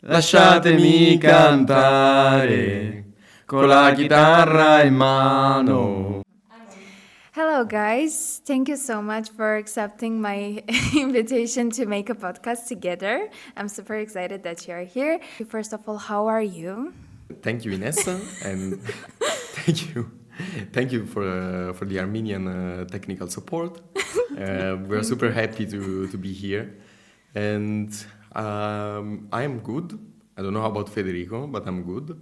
Lasciatemi cantare con la chitarra in mano. Hello, guys. Thank you so much for accepting my invitation to make a podcast together. I'm super excited that you're here. First of all, how are you? Thank you, Ines, and thank you for the Armenian technical support. We're super happy to be here, and I am good. I don't know about Federico, but I'm good.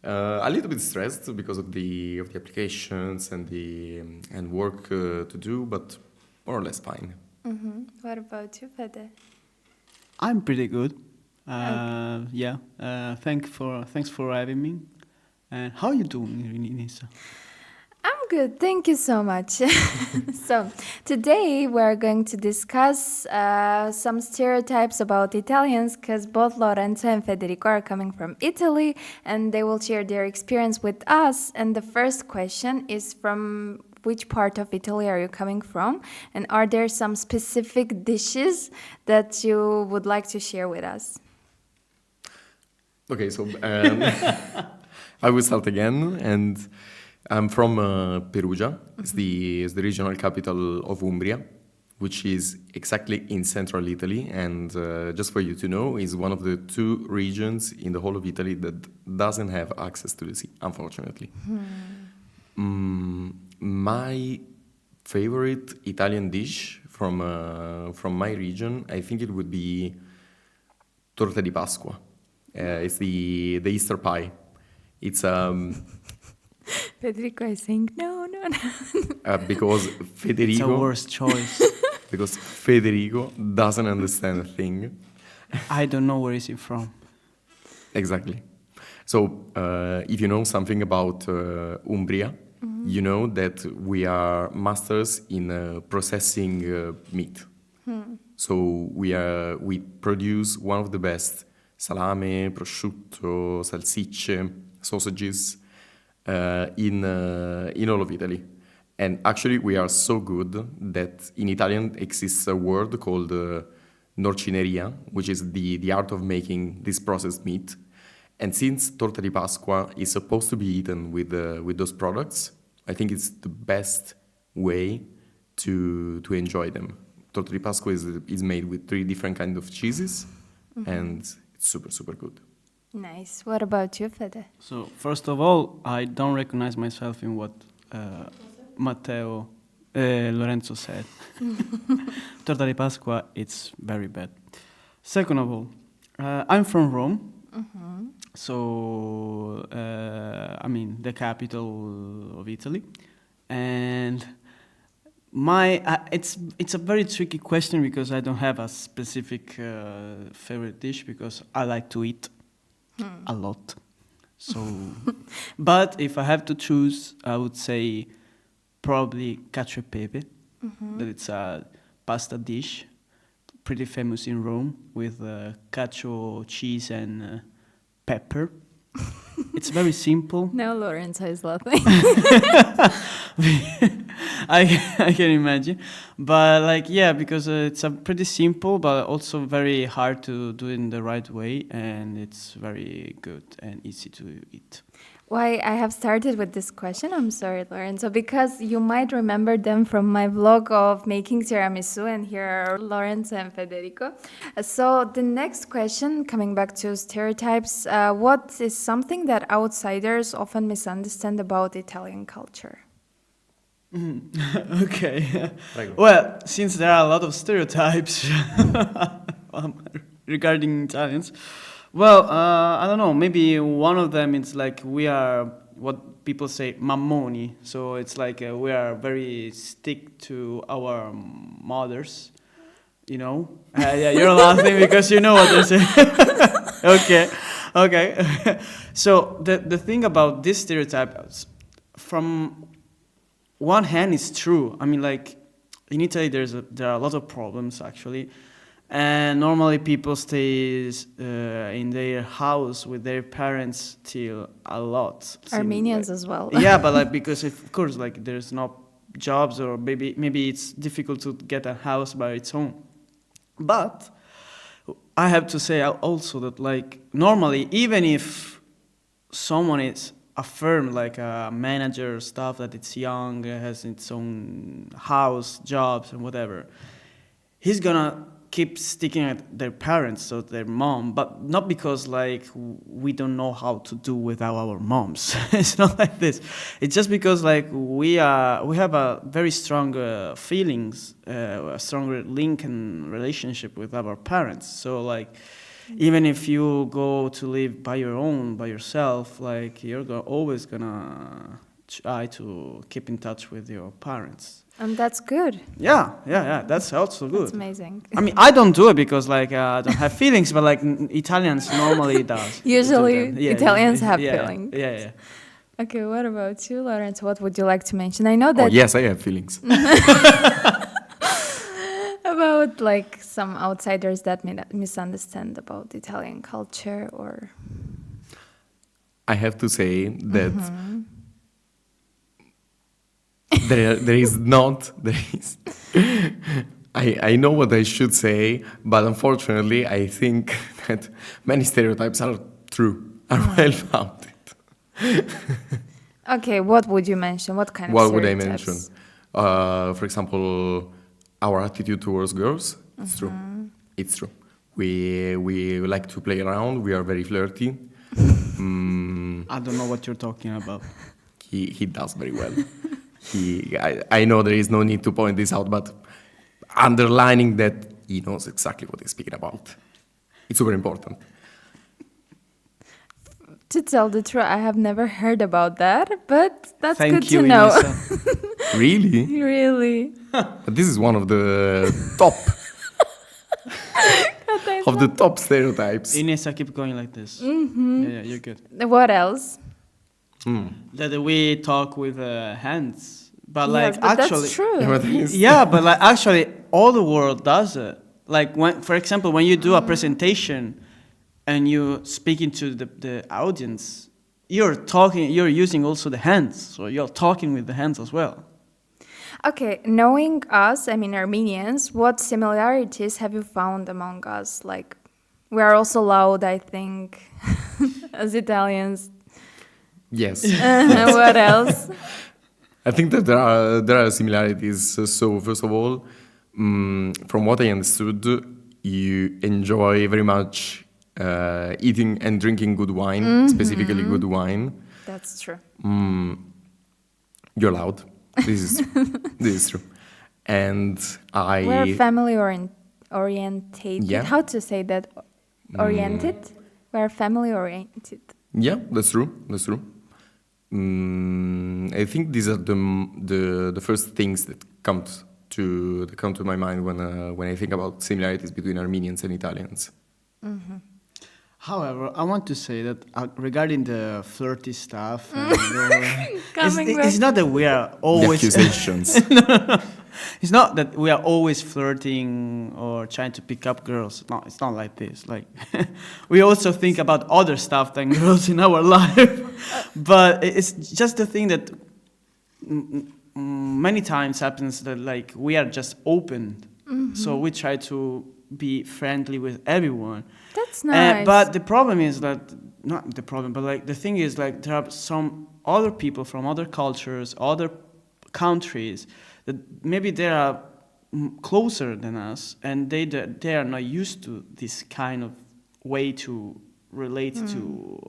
A little bit stressed because of the applications and work to do, but more or less fine. Mm-hmm. What about you, Fede? I'm pretty good. Thanks for having me. And how are you doing, Inisa? I'm good, thank you so much. So, today we're going to discuss some stereotypes about Italians because both Lorenzo and Federico are coming from Italy and they will share their experience with us. And the first question is from which part of Italy are you coming from? And are there some specific dishes that you would like to share with us? Okay, so I will start again, and I'm from Perugia. It's the regional capital of Umbria, which is exactly in central Italy. And just for you to know, is one of the two regions in the whole of Italy that doesn't have access to the sea, unfortunately. My favorite Italian dish from my region, I think it would be torta di Pasqua. It's the Easter pie. It's Federico is saying no. because Federico. It's a worst choice. Because Federico doesn't understand a thing. I don't know where is he from. Exactly. So if you know something about Umbria, you know that we are masters in processing meat. So we produce one of the best salame, prosciutto, salsicce, sausages in all of Italy. And actually we are so good that in Italian exists a word called norcineria, which is the art of making this processed meat. And since torta di Pasqua is supposed to be eaten with those products, I think it's the best way to enjoy them. Torta di Pasqua is made with 3 different kinds of cheeses, and it's super, super good. Nice. What about you, Fede? So, first of all, I don't recognize myself in what Lorenzo said. Torta di Pasqua, it's very bad. Second of all, I'm from Rome. So, the capital of Italy. And it's a very tricky question because I don't have a specific favorite dish because I like to eat a lot. So, but if I have to choose, I would say probably cacio e pepe. That it's a pasta dish, pretty famous in Rome with cacio cheese and pepper. It's very simple. Now Lorenzo is laughing. I can imagine, but because it's a pretty simple, but also very hard to do in the right way, and it's very good and easy to eat. Why I have started with this question, I'm sorry, Lorenzo, because you might remember them from my vlog of making tiramisu, and here are Lorenzo and Federico. So the next question, coming back to stereotypes, what is something that outsiders often misunderstand about Italian culture? Okay. Well, since there are a lot of stereotypes regarding Italians, well, I don't know, maybe one of them is like we are what people say mammoni. So it's like we are very stick to our mothers, you know? Yeah, you're laughing because you know what they say. Okay. So the thing about this stereotype, from one hand, is true. I mean, like in Italy, there are a lot of problems actually, and normally people stay in their house with their parents till a lot. Armenians as well. Yeah, but because of course, there's no jobs, or maybe it's difficult to get a house by its own. But I have to say also that like normally, even if someone is affirmed like a manager stuff that it's young, has its own house, jobs and whatever, he's gonna keep sticking at their parents, so their mom, but not because like we don't know how to do without our moms. It's not like this. It's just because like we have a very strong feelings, a stronger link and relationship with our parents. So like even if you go to live by yourself, like you're always gonna try to keep in touch with your parents. And that's good. Yeah. That's also good. That's amazing. I mean, I don't do it because like I don't have feelings, but like Italians normally does. Usually Yeah, Italians have yeah, feelings. Yeah. Okay, what about you, Lorenzo? What would you like to mention? I know that Oh, yes, I have feelings. about like some outsiders that misunderstand about Italian culture or I have to say that there is not, there is. I know what I should say, but unfortunately, I think that many stereotypes are true, are well founded. Okay, what would you mention? What kind of What would I stereotypes? mention? For example, our attitude towards girls. It's true. It's true. We like to play around. We are very flirty. I don't know what you're talking about. He does very well. I know there is no need to point this out, but underlining that he knows exactly what he's speaking about. It's super important. To tell the truth, I have never heard about that, but that's Thank good you, to know. Inessa. Really? Really. But this is one of the top of the top stereotypes. Inessa, keep going like this. Yeah, you're good. What else? That we talk with hands, but Yes, like but actually, that's true. Yeah, but it's- yeah, but like actually, all the world does it. Like when, for example, when you do a presentation and you speaking to the audience, you're using also the hands, so you're talking with the hands as well. Okay, knowing us, I mean Armenians, what similarities have you found among us? Like, we are also loud, I think, as Italians. Yes. What else? I think that there are similarities. So first of all, from what I understood, you enjoy very much eating and drinking good wine, specifically good wine. That's true. You're loud. This is this is true. And We're family orientated. Yeah. How to say that? Oriented? We're family oriented. yeah, that's true. That's true. I think these are the first things that come to my mind when I think about similarities between Armenians and Italians. However, I want to say that regarding the flirty stuff, Coming it's not that we are The always. accusations. It's not that we are always flirting or trying to pick up girls. No, it's not like this. Like we also think about other stuff than girls in our life. But it's just the thing that many times happens that like we are just open. So we try to be friendly with everyone. That's nice. But the problem is that, not the problem, but like the thing is like there are some other people from other cultures, other countries that maybe they are closer than us, and they are not used to this kind of way to relate to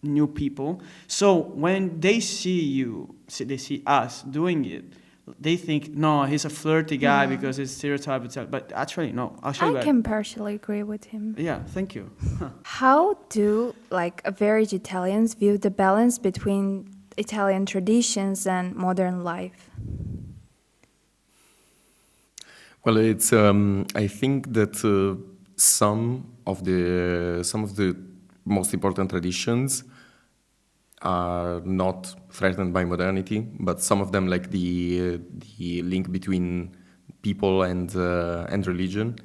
new people. So when they see they see us doing it, they think, no, he's a flirty guy because he's stereotyped. But actually, no. Actually, I can partially agree with him. yeah, thank you. How do like average Italians view the balance between Italian traditions and modern life? Well, it's I think that some of the most important traditions are not threatened by modernity, but some of them, like the link between people and religion,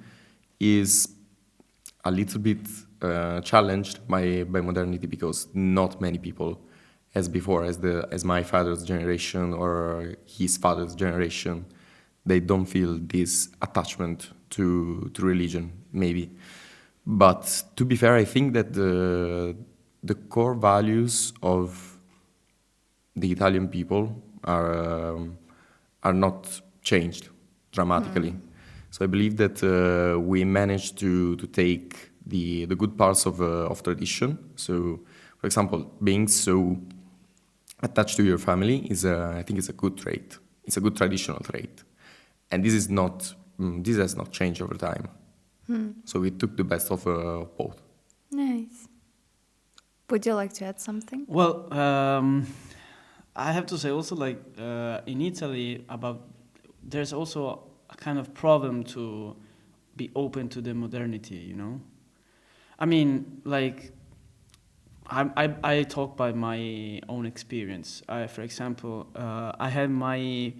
is a little bit challenged by modernity, because not many people, as before, as my father's generation or his father's generation, they don't feel this attachment to religion, maybe. But to be fair, I think that the core values of the Italian people are not changed dramatically. So I believe that we managed to take the good parts of tradition. So, for example, being so attached to your family I think it's a good trait. It's a good traditional trait, and this has not changed over time. So we took the best of both. Nice. Would you like to add something? Well, I have to say also, like, in Italy, there's also a kind of problem to be open to the modernity, you know? I mean, like, I talk by my own experience. For example, I had my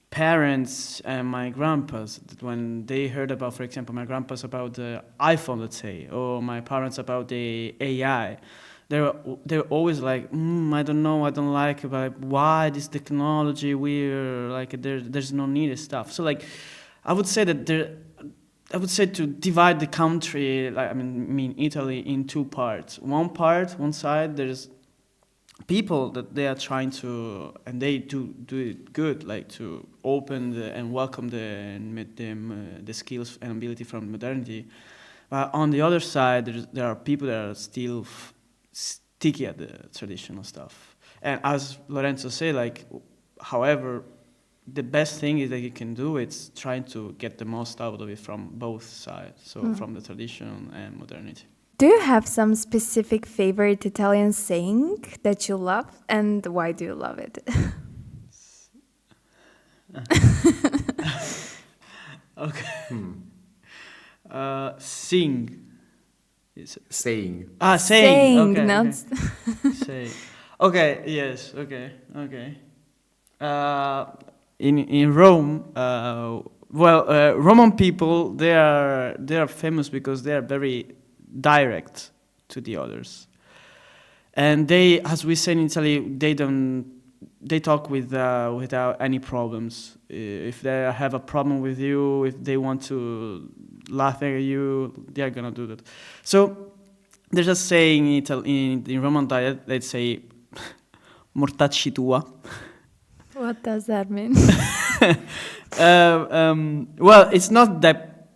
parents and my grandpas that when they heard about, for example, my grandpas about the iPhone, let's say, or my parents about the AI, they're always like, I don't know, I don't like about why this technology, we're like there's no need of stuff. So like, I would say to divide the country, like I mean Italy, in two parts. One side, there's people that they are trying to, and they do it good, like to open and welcome the skills and ability from modernity. But on the other side, there are people that are still sticky at the traditional stuff. And as Lorenzo said, like, however, the best thing is that you can do is trying to get the most out of it from both sides, so from the tradition and modernity. Do you have some specific favorite Italian saying that you love, and why do you love it? Okay. Sing. Saying. Saying. Saying, Okay. not Okay. Say. Okay. Yes. Okay. Okay. In Rome, Roman people, they are famous because they are very direct to the others, and they, as we say in Italy, they talk without any problems. If they have a problem with you, if they want to laugh at you, they are gonna do that. So there's a saying in Roman dialect, they say "mortacci tua." What does that mean? Well, it's not that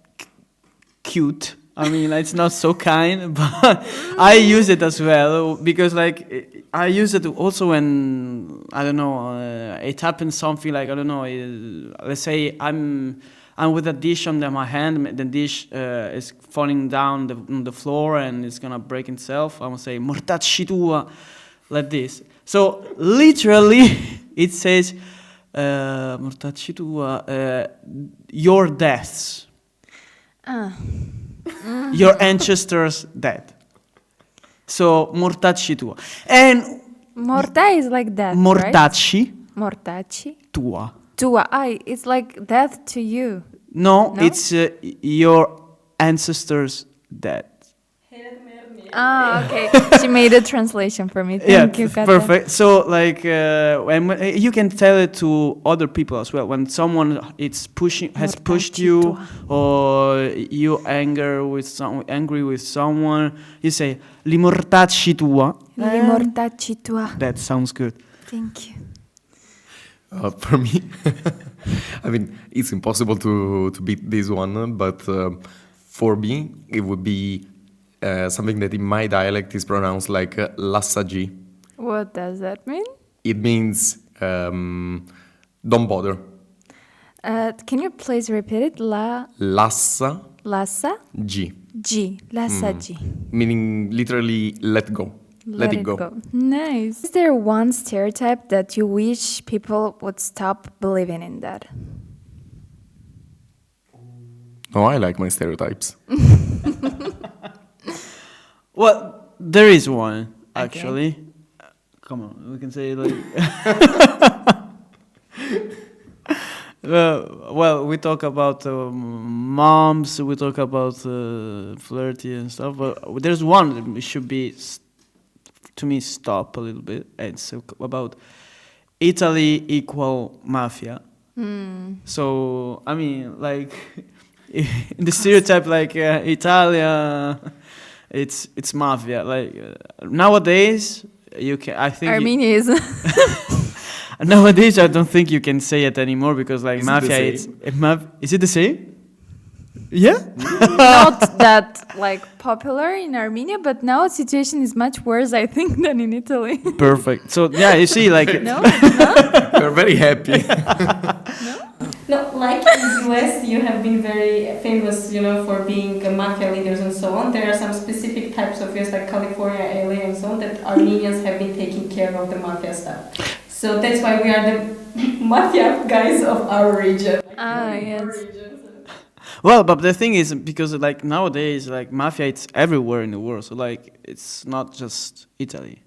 cute. I mean, it's not so kind, but I use it as well because, like, I use it also when, I don't know, it happens something like, I don't know, let's say I'm with a dish under my hand, the dish is falling down on the floor and it's gonna break itself. I will say "mortacci tua," like this. So literally, it says "mortacci tua," your deaths. Your ancestors dead. So "mortacci tua." And Morta is like death, "mortacci right? Mortacci. tua." Tua. It's like death to you. No, No? it's your ancestors dead. Okay. She made a translation for me. Thank you, Kata. Perfect. So like, when you can tell it to other people as well. When someone has pushed you, or you angry with someone, you say "li mortacci tua." Li mortacci tua. That sounds good. Thank you. For me, I mean, it's impossible to beat this one, but for me, it would be something that in my dialect is pronounced like "lassagi." What does that mean? It means don't bother. Can you please repeat it? Lassa Lassa G, G. Lassa G. meaning literally let go. Let it go. Nice. Is there one stereotype that you wish people would stop believing in that? Oh, I like my stereotypes. Well, there is one actually. Come on, we can say it like. Well, we talk about moms, we talk about flirty and stuff, but there's one that should be, to me, stop a little bit. It's about Italy equal mafia. So, I mean, like, in the stereotype like Italia, it's mafia. Like nowadays, you can. I think Armenia is. nowadays I don't think you can say it anymore because like Is it mafia. the It's is it the same? Yeah. Not that like popular in Armenia, but now situation is much worse, I think, than in Italy. Perfect. So yeah, you see, like No, no, We're very happy. No, like in the US, you have been very famous, for being mafia leaders and so on. There are some specific types of US, like California, LA, and so on, that Armenians have been taking care of the mafia stuff. So that's why we are the mafia guys of our region. yes. well, but the thing is because like nowadays, like mafia, it's everywhere in the world. So like it's not just Italy.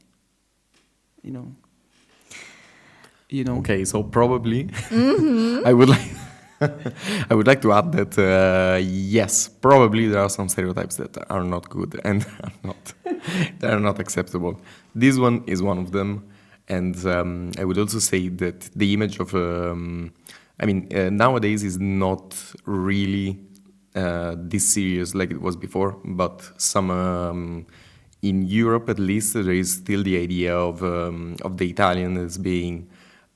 You know. Okay, so probably I would like I would like to add that yes, probably there are some stereotypes that are not good and they are not acceptable. This one is one of them, and I would also say that the image of nowadays is not really this serious like it was before, but some. In Europe, at least, there is still the idea of the Italian as being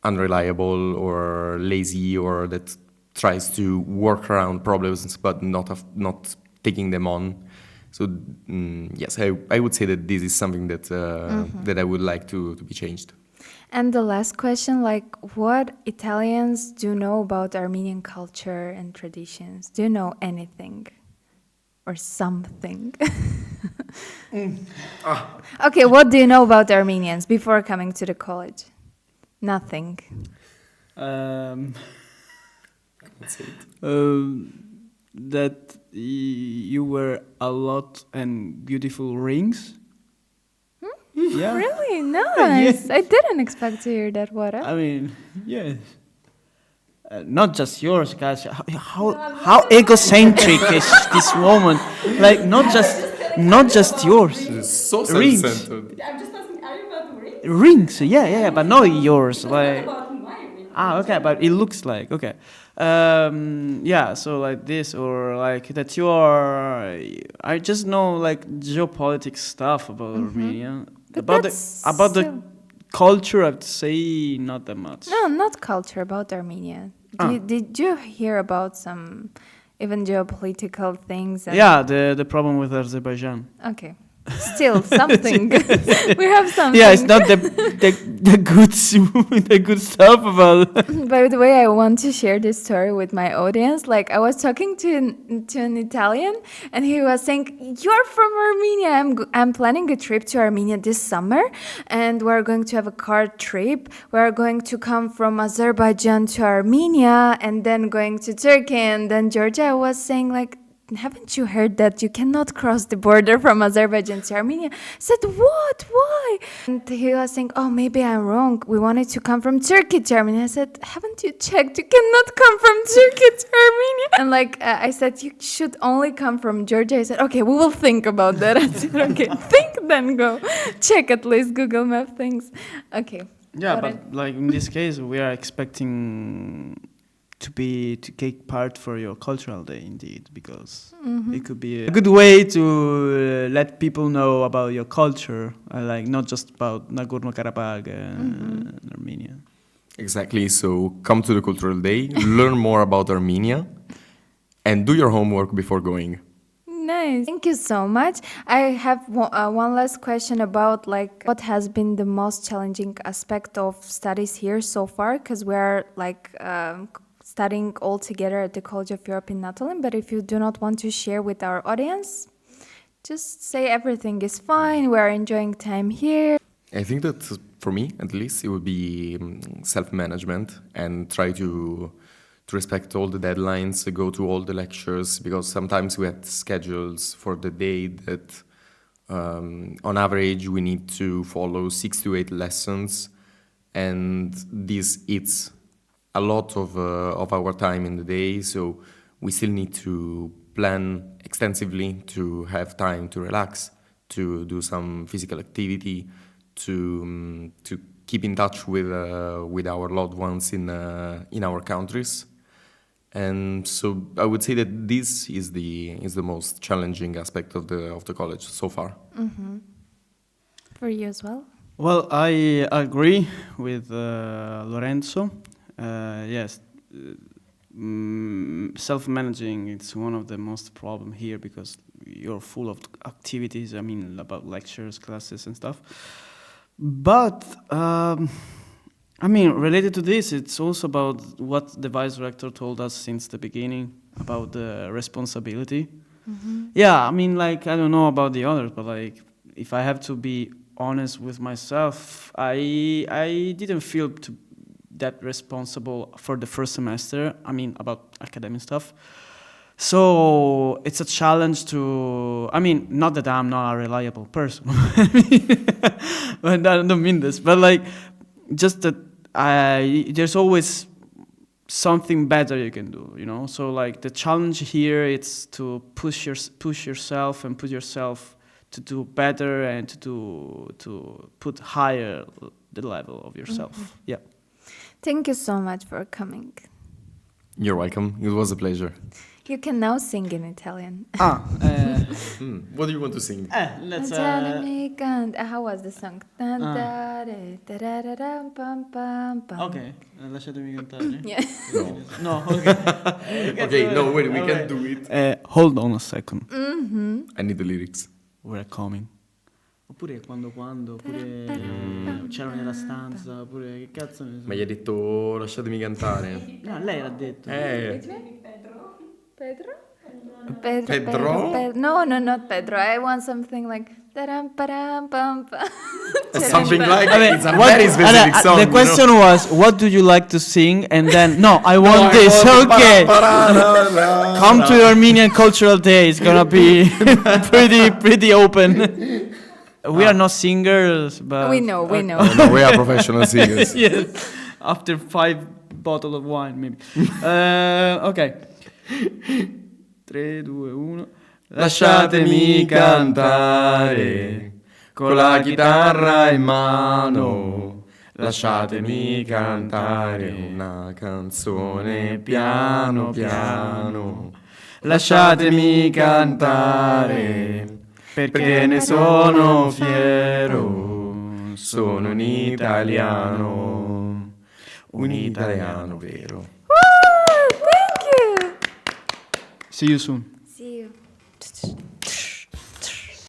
unreliable or lazy, or that tries to work around problems but not taking them on. So yes, I would say that this is something that that I would like to be changed. And the last question, like, what Italians do know about Armenian culture and traditions? Do you know anything or something? Okay, what do you know about Armenians before coming to the college? Nothing. That you wear a lot and beautiful rings. Yeah. Really nice. I didn't expect to hear that. What else? I mean, yes. Not just yours, guys. How egocentric is this woman? Like not just yours. It's so Rings. self-centered. I'm just asking, are you about rings? Rings, yeah, but not yours. Like About my ring. okay, but it looks like okay. Yeah, so like this or like that you are. I just know like geopolitics stuff about Armenia. But About that's the still- culture, I'd say not that much. No, not culture, about Armenia. Did you hear about some even geopolitical things? Yeah, the problem with Azerbaijan. Okay. Still something. We have something. Yeah, it's not the good the good stuff about. By the way, I want to share this story with my audience. Like, I was talking to an Italian, and he was saying, "You're from Armenia. I'm planning a trip to Armenia this summer, and we're going to have a car trip. We're going to come from Azerbaijan to Armenia, and then going to Turkey, and then Georgia." I was saying, like, haven't you heard that you cannot cross the border from Azerbaijan to Armenia? I said, what? Why? And he was saying, oh, maybe I'm wrong. We wanted to come from Turkey to Armenia. I said, haven't you checked? You cannot come from Turkey to Armenia. And like I said, you should only come from Georgia. I said, okay, we will think about that. I said, okay, think, then go. Check at least Google Map things. Okay. Yeah, Got but it. like in this case, we are expecting to take part for your cultural day, indeed, because it could be a good way to let people know about your culture, like not just about Nagorno-Karabakh and Armenia. Exactly. So come to the cultural day, learn more about Armenia, and do your homework before going. Nice. Thank you so much. I have one last question about like what has been the most challenging aspect of studies here so far, because we're like studying all together at the College of Europe in Natolin. But if you do not want to share with our audience, just say everything is fine. We're enjoying time here. I think that for me, at least, it would be self-management and try to respect all the deadlines, go to all the lectures, because sometimes we have schedules for the day that on average we need to follow 6 to 8 lessons, and this eats a lot of our time in the day, so we still need to plan extensively to have time to relax, to do some physical activity, to keep in touch with our loved ones in our countries. And so I would say that this is the most challenging aspect of the college so far. For you as well? Well, I agree with Lorenzo. Yes, self-managing it's one of the most problem here because you're full of activities. I mean, about lectures, classes, and stuff. But I mean, related to this, it's also about what the vice rector told us since the beginning about the responsibility. Yeah, I mean, like I don't know about the others, but like if I have to be honest with myself, I didn't feel that responsible for the first semester. I mean, about academic stuff. So it's a challenge to. I mean, not that I'm not a reliable person, but I don't mean this. But like, just that there's always something better you can do, you know. So like the challenge here it's to push yourself and put yourself to do better and to put higher the level of yourself. Yeah. Thank you so much for coming. You're welcome. It was a pleasure. You can now sing in Italian. What do you want to sing? Let's. How was the song? Okay, lasciatemi cantare. Yeah. No. No, okay. Okay, no, wait, we can do it. Hold on a second. I need the lyrics. We're coming. Oppure quando, oppure c'era nella stanza, oppure che cazzo ne so. Ma gli hai detto lasciatemi cantare. No, lei l'ha detto. Pedro? Pedro? No, not Pedro. I want something like Something like I mean, it's a very specific song. The question was, what do you like to sing? And then, no, I want this. Okay. Come to Armenian Cultural Day. It's gonna be pretty open. We are not singers, but we know. Oh, no, we are professional singers. Yes. After 5 bottles of wine, maybe. Ok. 3, 2, 1. Lasciatemi cantare con la chitarra in mano. Lasciatemi cantare una canzone piano piano. Lasciatemi cantare perché ne sono fiero. Sono un italiano vero. Woo! Thank you. See you soon. See you.